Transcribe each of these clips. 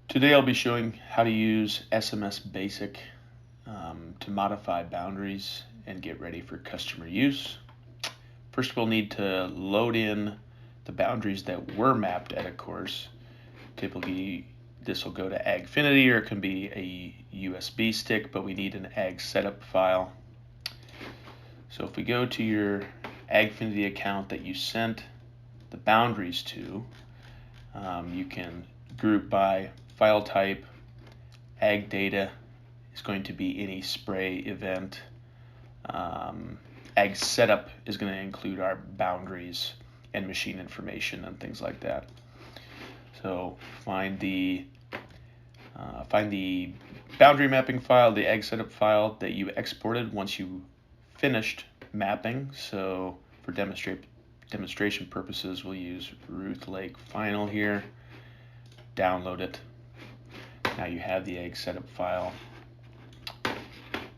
Today I'll be showing how to use SMS Basic to modify boundaries and get ready for customer use. First we'll need to load in the boundaries that were mapped at a course. Typically this will go to AgFinity, or it can be a USB stick, but we need an Ag setup file. So if we go to your AgFinity account that you sent the boundaries to, you can group by file type. Ag data is going to be any spray event. Ag setup is going to include our boundaries and machine information and things like that. So find the boundary mapping file, the ag setup file that you exported once you finished mapping. So for demonstration purposes, we'll use Ruth Lake Final here. Download it. Now you have the ag setup file.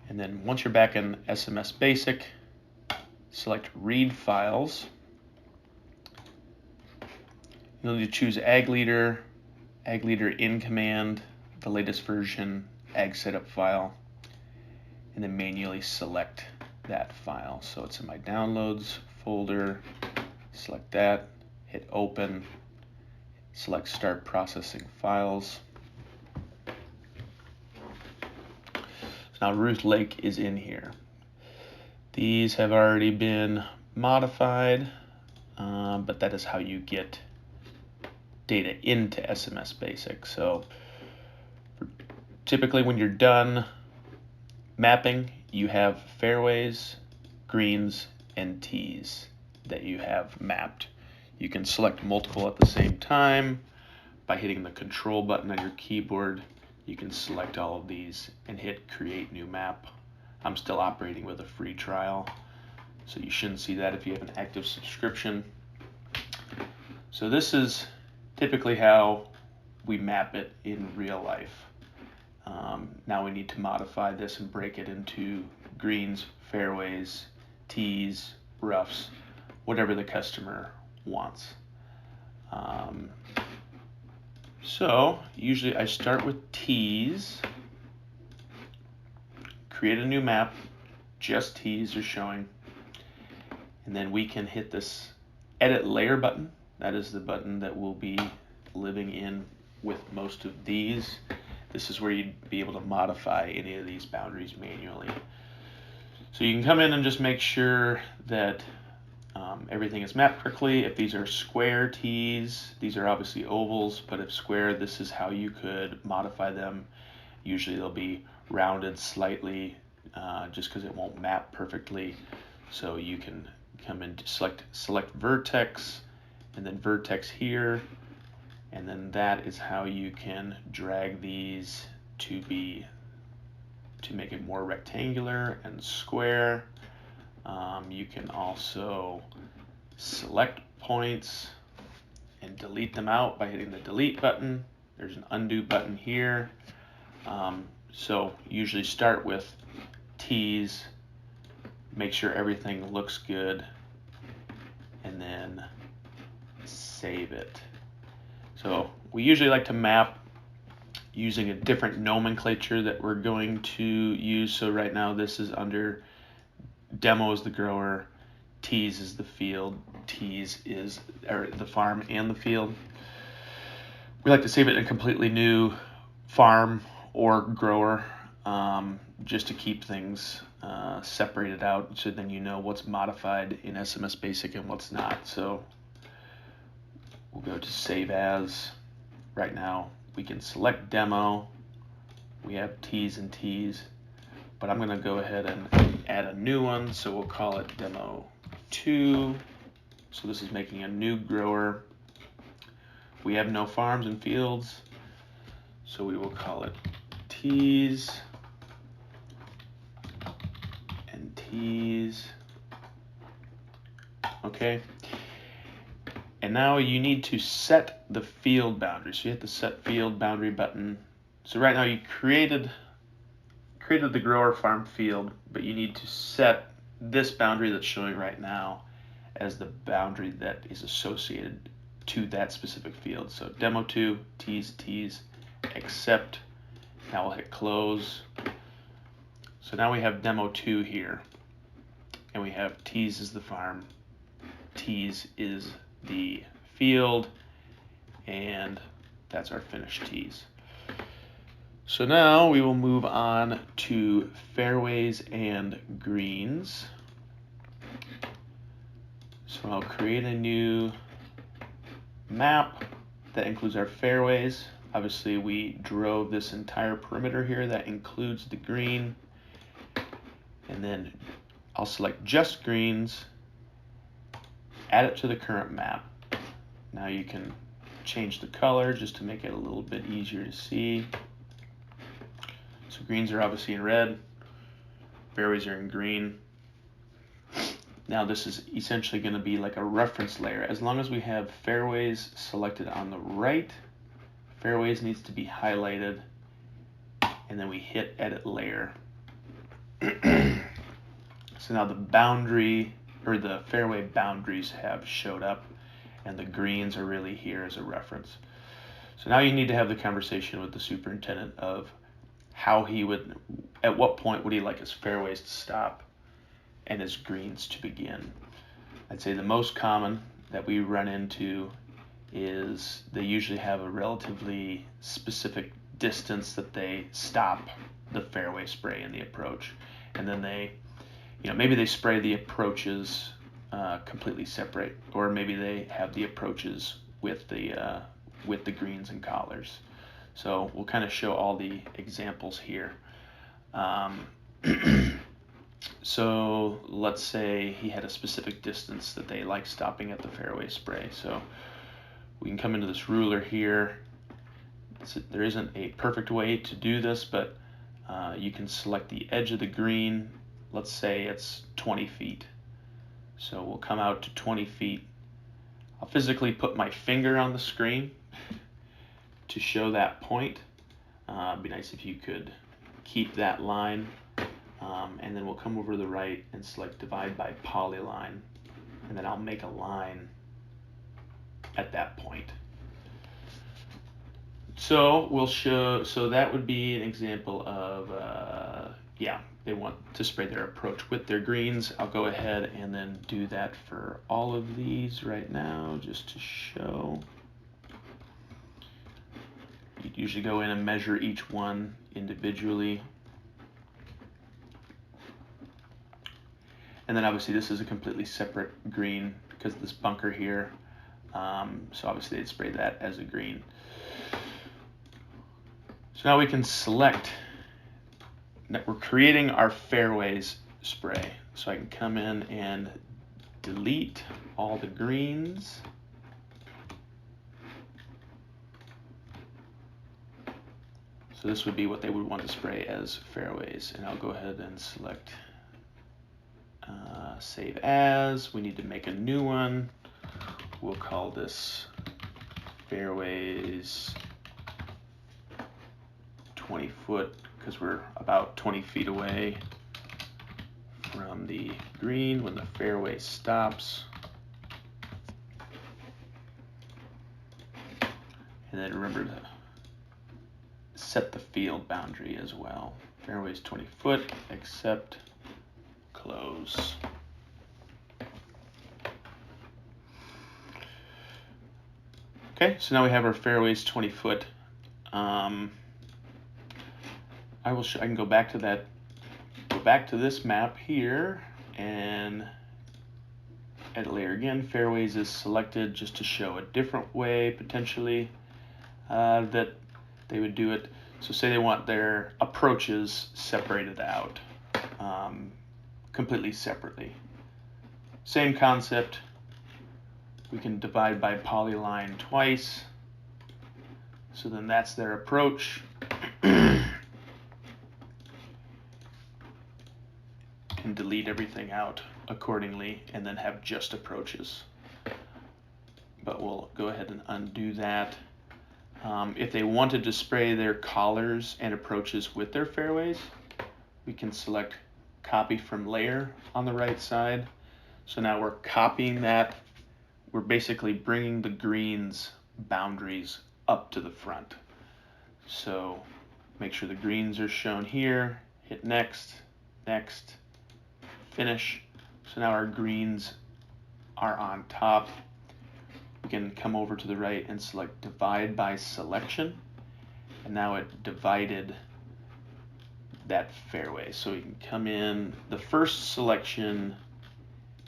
And then once you're back in SMS Basic, select Read Files. You'll need to choose Ag Leader in command, the latest version, Ag Setup file, and then manually select that file. So it's in my Downloads folder, select that, hit Open, select Start Processing Files. Now Ruth Lake is in here. These have already been modified, but that is how you get data into SMS Basic. So typically when you're done mapping, you have fairways, greens, and tees that you have mapped. You can select multiple at the same time by hitting the control button on your keyboard. You can select all of these and hit create new map. I'm still operating with a free trial, so you shouldn't see that if you have an active subscription. So this is typically how we map it in real life. Now we need to modify this and break it into greens, fairways, tees, roughs, whatever the customer wants. So usually I start with tees, create a new map, just tees are showing, and then we can hit this edit layer button. That is the button that will be living in with most of these. This is where you'd be able to modify any of these boundaries manually. So you can come in and just make sure that everything is mapped correctly. If these are square tees, these are obviously ovals, but if square, this is how you could modify them. Usually they'll be rounded slightly just because it won't map perfectly. So you can come in, select vertex, and then vertex here, and then that is how you can drag these to make it more rectangular and square. You can also select points and delete them out by hitting the delete button. There's an undo button here. So usually start with tees, make sure everything looks good, and then save it. So we usually like to map using a different nomenclature that we're going to use. So right now this is under demo is the grower, tees is the field, tees is the farm and the field. We like to save it in a completely new farm or grower, just to keep things separated out, so then you know what's modified in SMS Basic and what's not. So we'll go to save as. Right now we can select demo. We have tees and tees, but I'm going to go ahead and add a new one, so we'll call it demo 2. So this is making a new grower. We have no farms and fields, so we will call it tees and tees. Okay. And now you need to set the field boundary. So you hit the set field boundary button. So right now you created the grower farm field, but you need to set this boundary that's showing right now as the boundary that is associated to that specific field. So demo 2, tees, accept. Now we'll hit close. So now we have demo 2 here, and we have tees is the farm, tees is the field, and that's our finished tees. So now we will move on to fairways and greens. So I'll create a new map that includes our fairways. Obviously we drove this entire perimeter here, that includes the green. And then I'll select just greens, add it to the current map. Now you can change the color just to make it a little bit easier to see. So greens are obviously in red, fairways are in green. Now this is essentially going to be like a reference layer. As long as we have fairways selected on the right, fairways needs to be highlighted, and then we hit edit layer. So now the boundary, or the fairway boundaries have showed up, and the greens are really here as a reference. So now you need to have the conversation with the superintendent of how he would, at what point would he like his fairways to stop and his greens to begin. I'd say the most common that we run into is they usually have a relatively specific distance that they stop the fairway spray in the approach, and then they, maybe they spray the approaches completely separate, or maybe they have the approaches with the greens and collars. So we'll kind of show all the examples here. So let's say he had a specific distance that they like stopping at the fairway spray. So we can come into this ruler here. There isn't a perfect way to do this, but you can select the edge of the green. Let's say it's 20 feet. So we'll come out to 20 feet. I'll physically put my finger on the screen to show that point. It'd be nice if you could keep that line. And then we'll come over to the right and select divide by polyline, and then I'll make a line at that point. So we'll show, so that would be an example of, they want to spray their approach with their greens. I'll go ahead and then do that for all of these right now, just to show. You'd usually go in and measure each one individually. And then obviously this is a completely separate green because of this bunker here. So obviously they'd spray that as a green. So now we can select that we're creating our fairways spray. So I can come in and delete all the greens. So this would be what they would want to spray as fairways. And I'll go ahead and select save as. We need to make a new one. We'll call this fairways 20 foot because we're about 20 feet away from the green when the fairway stops. And then remember to set the field boundary as well. Fairways 20 foot, accept, close. Okay, so now we have our fairways 20 foot. I can go back to that, this map here and edit layer again. Fairways is selected just to show a different way potentially that they would do it. So say they want their approaches separated out completely separately. Same concept. We can divide by polyline twice. So then that's their approach. And delete everything out accordingly and then have just approaches. But we'll go ahead and undo that. If they wanted to spray their collars and approaches with their fairways, we can select copy from layer on the right side. So now we're copying that. We're basically bringing the greens boundaries up to the front. So make sure the greens are shown here, hit next, next, finish. So now our greens are on top. We can come over to the right and select divide by selection. And now it divided that fairway. So we can come in, the first selection,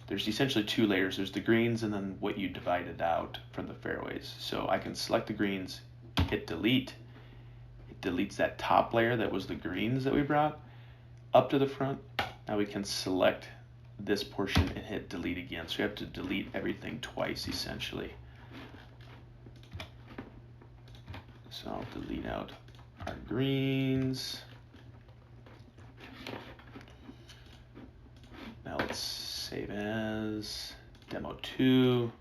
there's essentially two layers. There's the greens and then what you divided out from the fairways. So I can select the greens, hit delete. It deletes that top layer that was the greens that we brought up to the front. Now we can select this portion and hit delete again. So we have to delete everything twice essentially. So I'll delete out our greens. Now let's save as demo 2.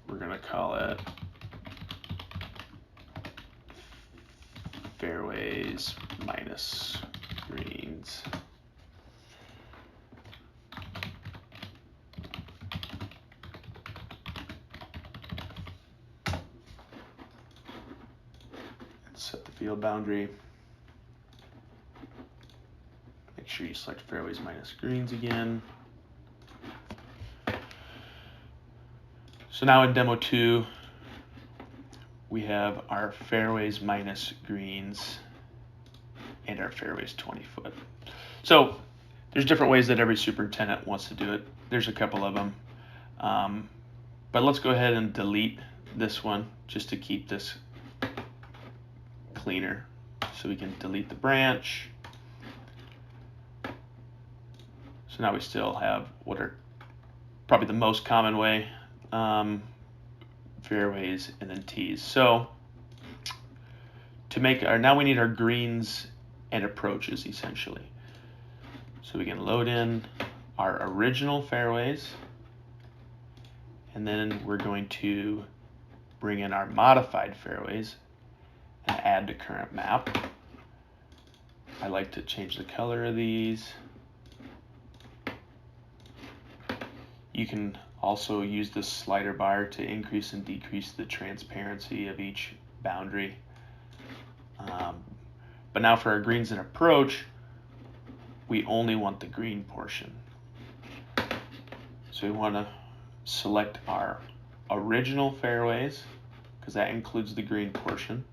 We're going to call it fairways minus greens. Set the field boundary. Make sure you select fairways minus greens again. So now in demo 2, we have our fairways minus greens and our fairways 20 foot. So there's different ways that every superintendent wants to do it. There's a couple of them. But let's go ahead and delete this one just to keep this cleaner. So we can delete the branch. So now we still have what are probably the most common way, fairways and then tees. So to make our, now we need our greens and approaches essentially. So we can load in our original fairways, and then we're going to bring in our modified fairways and add to current map. I like to change the color of these. You can also use this slider bar to increase and decrease the transparency of each boundary. But now for our greens and approach, we only want the green portion. So we want to select our original fairways, because that includes the green portion.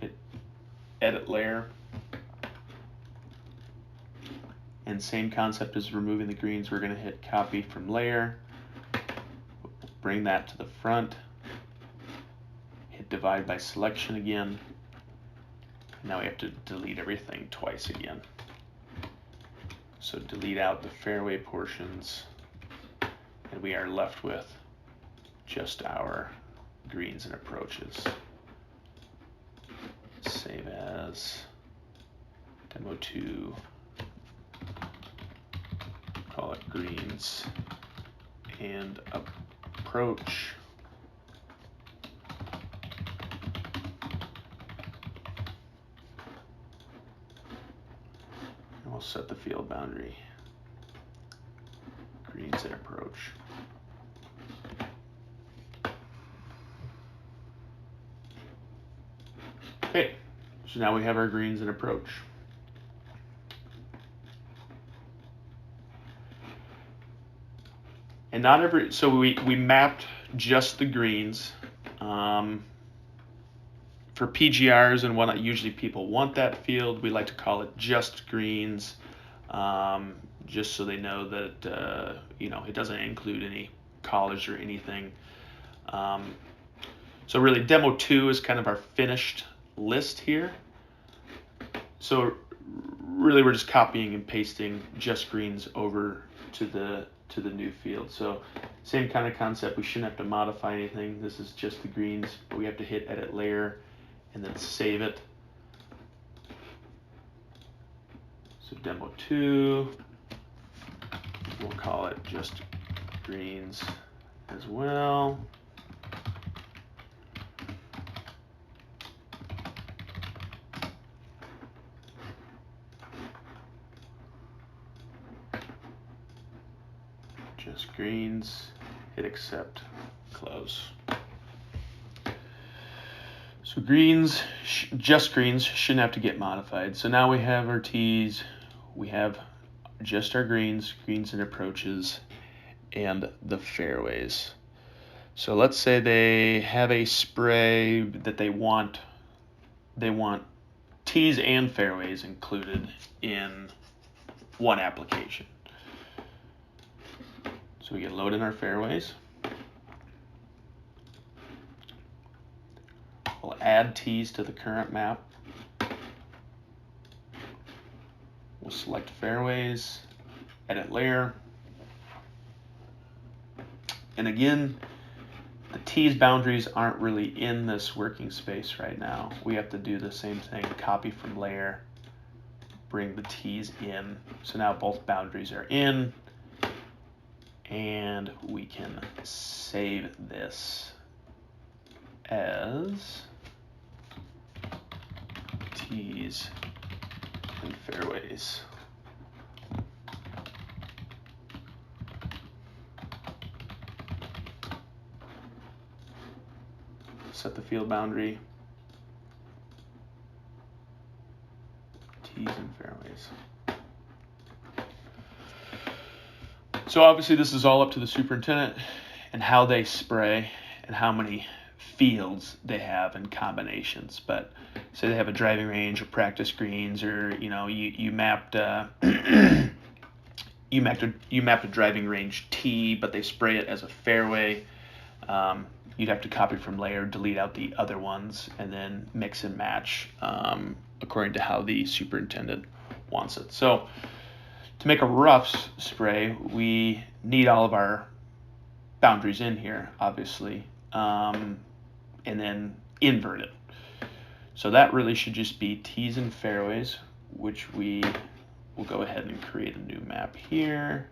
Hit edit layer. And same concept as removing the greens, we're going to hit copy from layer, bring that to the front, hit divide by selection again. Now we have to delete everything twice again. So delete out the fairway portions, and we are left with just our greens and approaches. Save as demo 2. Call it greens and approach. And we'll set the field boundary. Greens and approach. Okay, so now we have our greens and approach. And not every, so we mapped just the greens. For PGRs and whatnot, usually people want that field. We like to call it just greens, just so they know that you know, it doesn't include any college or anything. So really, demo 2 is kind of our finished list here. So really, we're just copying and pasting just greens over to the new field. So same kind of concept. We shouldn't have to modify anything. This is just the greens, but we have to hit edit layer and then save it. So demo 2, we'll call it just greens as well. Just greens, hit accept, close. So greens, just greens, shouldn't have to get modified. So now we have our tees, we have just our greens and approaches, and the fairways. So let's say they have a spray that they want tees and fairways included in one application. So we can load in our fairways. We'll add tees to the current map. We'll select fairways, edit layer. And again, the tees boundaries aren't really in this working space right now. We have to do the same thing, copy from layer, bring the tees in. So now both boundaries are in, and we can save this as tees and fairways. Set the field boundary, tees and fairways. So obviously this is all up to the superintendent and how they spray and how many fields they have in combinations. But say they have a driving range or practice greens, or you mapped you mapped a driving range tee, but they spray it as a fairway. You'd have to copy from layer, delete out the other ones, and then mix and match according to how the superintendent wants it. So to make a rough spray, we need all of our boundaries in here, obviously, and then invert it. So that really should just be tees and fairways, which we will go ahead and create a new map here.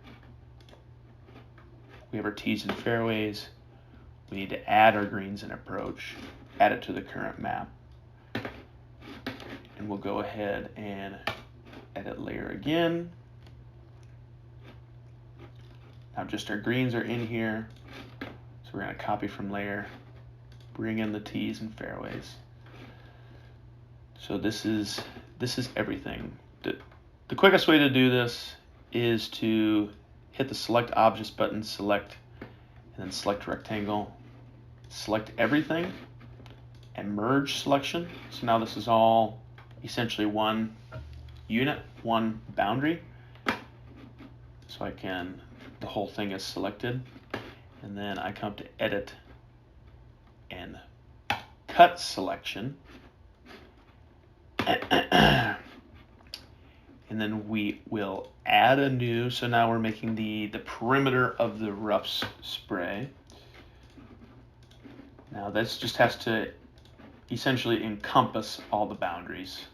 We have our tees and fairways. We need to add our greens and approach, add it to the current map. And we'll go ahead and edit layer again. Now just our greens are in here. So we're going to copy from layer, bring in the tees and fairways. So this is everything. The quickest way to do this is to hit the select objects button, select, and then select rectangle, select everything, and merge selection. So now this is all essentially one unit, one boundary. So the whole thing is selected, and then I come to edit and cut selection. And then we will add a new, so now we're making the perimeter of the roughs spray. Now this just has to essentially encompass all the boundaries.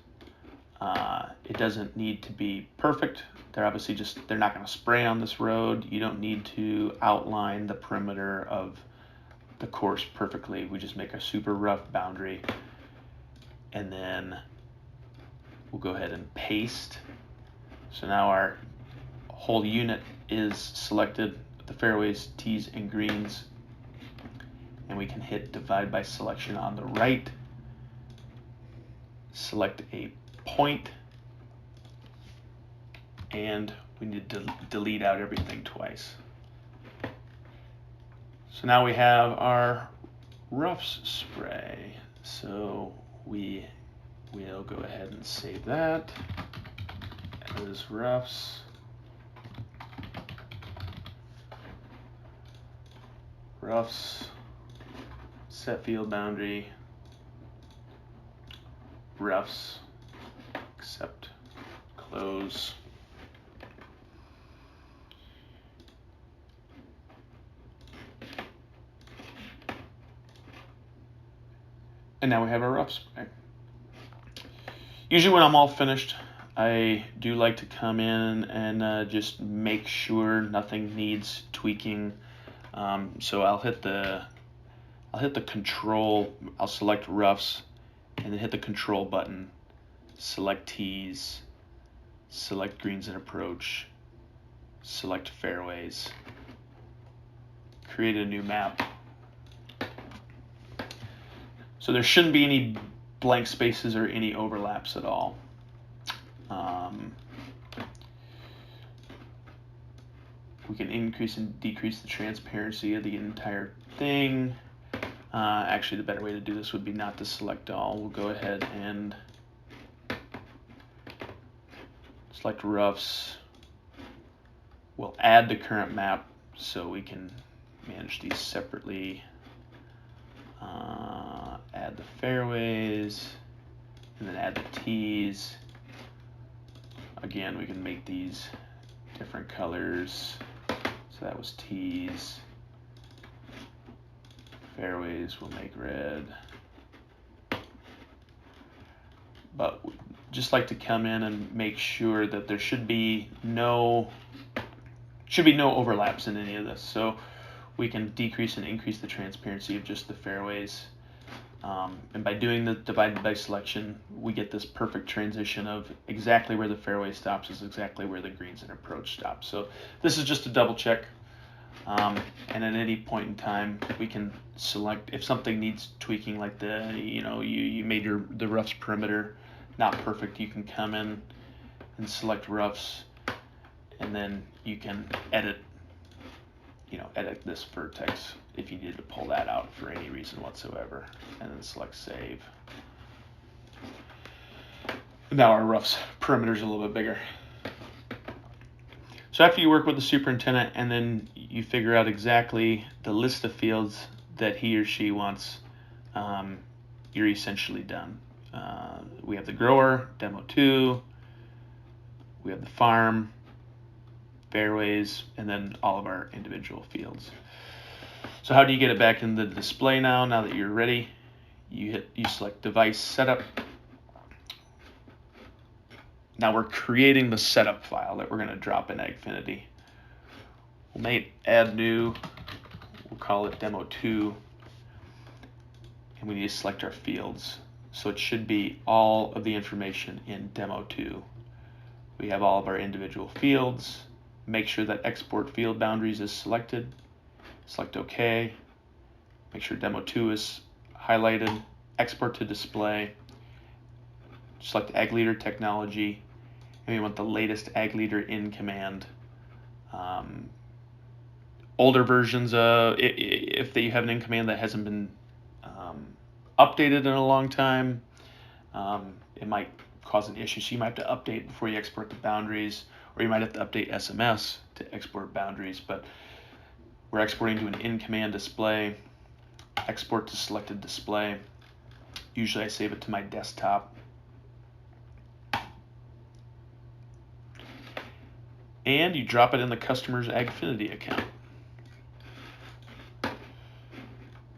It doesn't need to be perfect. They're obviously they're not going to spray on this road. You don't need to outline the perimeter of the course perfectly. We just make a super rough boundary, and then we'll go ahead and paste. So now our whole unit is selected, the fairways, tees, and greens, and we can hit divide by selection on the right, select a point, and we need to delete out everything twice. So now we have our roughs spray. So we will go ahead and save that as roughs. Roughs, set field boundary, roughs, accept, close. And now we have our rough spray. Usually when I'm all finished, I do like to come in and just make sure nothing needs tweaking. So I'll hit the control, I'll select roughs, and then hit the control button, select tees, select greens and approach, select fairways, create a new map. So there shouldn't be any blank spaces or any overlaps at all. We can increase and decrease the transparency of the entire thing. Actually, the better way to do this would be not to select all. We'll go ahead and select roughs. We'll add the current map so we can manage these separately. Add the fairways, and then add the tees. Again, we can make these different colors. So that was tees. Fairways we'll make red. But just like to come in and make sure that there should be no overlaps in any of this. So we can decrease and increase the transparency of just the fairways. And by doing the divided by selection, we get this perfect transition of exactly where the fairway stops is exactly where the greens and approach stop. So this is just a double check. And at any point in time, we can select if something needs tweaking, like you made the roughs perimeter not perfect. You can come in and select roughs, and then you can edit this vertex if you need to pull that out for any reason whatsoever, and then select save. Now our roughs perimeter is a little bit bigger. So after you work with the superintendent and then you figure out exactly the list of fields that he or she wants, you're essentially done. We have the grower, demo 2, we have the farm, fairways, and then all of our individual fields. So how do you get it back in the display now that you're ready? You select device setup. Now we're creating the setup file that we're going to drop in AgFinity. We'll add new, we'll call it demo 2, and we need to select our fields. So it should be all of the information in demo 2. We have all of our individual fields. Make sure that export field boundaries is selected. Select OK. Make sure demo 2 is highlighted. Export to display. Select Ag Leader technology. And we want the latest Ag Leader in command. Older versions, if you have an in command that hasn't been updated in a long time, it might cause an issue. So you might have to update before you export the boundaries, or you might have to update SMS to export boundaries. But we're exporting to an in-command display. Export to selected display. Usually I save it to my desktop. And you drop it in the customer's AgFinity account.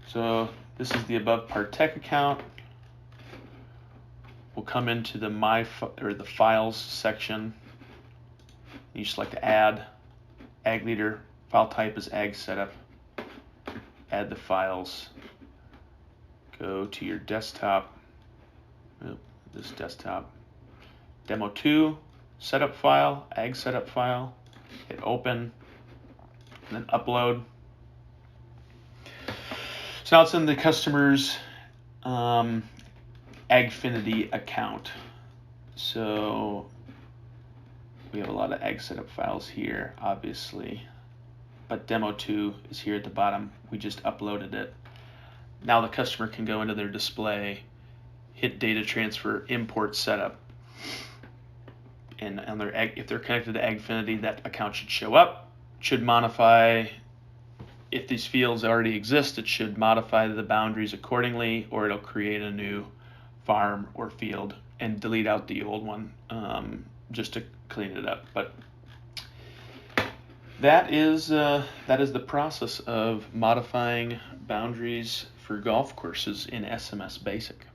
So this is the above Partech account. We'll come into the the files section. You select add, Ag Leader, file type is Ag Setup. Add the files. Go to your desktop. This desktop. Demo 2, setup file, Ag Setup file. Hit open, and then upload. So now it's in the customer's AgFinity account. So we have a lot of Ag Setup files here, obviously, but demo 2 is here at the bottom. We just uploaded it. Now the customer can go into their display, hit data transfer, import setup, and on if they're connected to AgFinity, that account should show up. Should modify. If these fields already exist, it should modify the boundaries accordingly, or it'll create a new farm or field and delete out the old one just to clean it up. But that is the process of modifying boundaries for golf courses in SMS Basic.